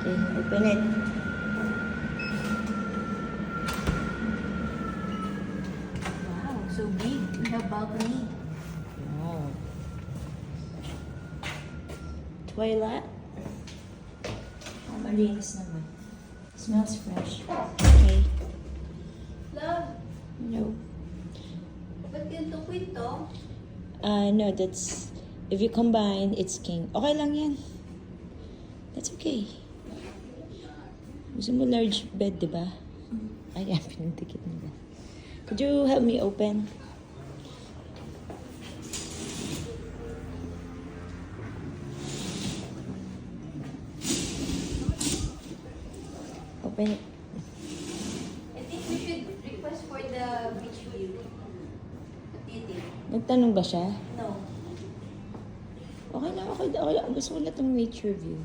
Okay, open it. Wow, so big. We have balcony. Wow. Toilet. Malinis naman. Smells fresh. Okay. Love, No. ba't ganito kwento? No, that's... If you combine, it's king. Okay lang yan. That's okay. Gusto mo large bed, di ba? Ayan, pinagdikit nila. Could you help me open? Open it. I think we should request for the beach view. What do you think? Nagtanong ba siya? No. Okay lang. Gusto ko na itong nature view.